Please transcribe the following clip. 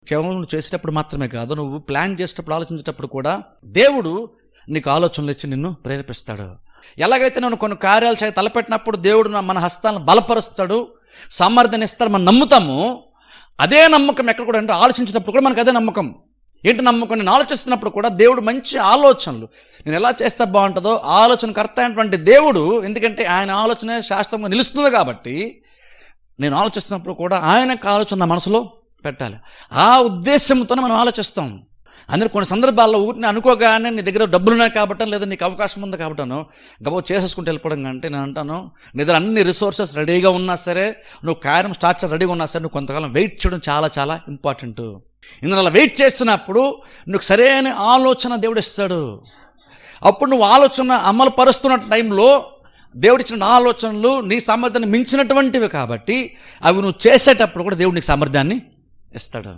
కేవలం నువ్వు చేసేటప్పుడు మాత్రమే కాదు, నువ్వు ప్లాన్ చేసేటప్పుడు, ఆలోచించేటప్పుడు కూడా దేవుడు నీకు ఆలోచనలు ఇచ్చి నిన్ను ప్రేరేపిస్తాడు. ఎలాగైతే నేను కొన్ని కార్యాలు చేయ తలపెట్టినప్పుడు దేవుడు మన హస్తాలను బలపరుస్తాడు, సామర్థ్యాన్ని ఇస్తాడు, మనం నమ్ముతాము. అదే నమ్మకం ఎక్కడ కూడా అంటే ఆలోచించినప్పుడు కూడా మనకు అదే నమ్మకం. ఏంటి నమ్మకం? నేను ఆలోచిస్తున్నప్పుడు కూడా దేవుడు మంచి ఆలోచనలు, నేను ఎలా చేస్తే బాగుంటుందో ఆలోచనకర్త అయినటువంటి దేవుడు, ఎందుకంటే ఆయన ఆలోచన శాస్త్రంగా నిలుస్తుంది కాబట్టి నేను ఆలోచిస్తున్నప్పుడు కూడా ఆయనకు ఆలోచన నా మనసులో పెట్టాలి. ఆ ఉద్దేశంతోనే మనం ఆలోచిస్తాం. అందులో కొన్ని సందర్భాల్లో ఊరిని అనుకోగానే నీ దగ్గర డబ్బులు ఉన్నాయి కాబట్టి, లేదా నీకు అవకాశం ఉంది కాబట్టను గబో చేసేసుకుంటూ వెళ్ళిపోవడం కంటే, నేను అంటాను నీ దగ్గర అన్ని రిసోర్సెస్ రెడీగా ఉన్నా సరే, నువ్వు కార్యం స్టార్ట్ రెడీగా ఉన్నా సరే, నువ్వు కొంతకాలం వెయిట్ చేయడం చాలా చాలా ఇంపార్టెంట్. ఇందులో అలా వెయిట్ చేస్తున్నప్పుడు నీకు సరైన ఆలోచన దేవుడు ఇస్తాడు. అప్పుడు నువ్వు ఆలోచన అమలు పరుస్తున్న టైంలో దేవుడిచ్చిన ఆలోచనలు నీ సామర్థ్యాన్ని మించినటువంటివి కాబట్టి అవి నువ్వు చేసేటప్పుడు కూడా దేవుడు నీకు సామర్థ్యాన్ని ఇస్తాడు.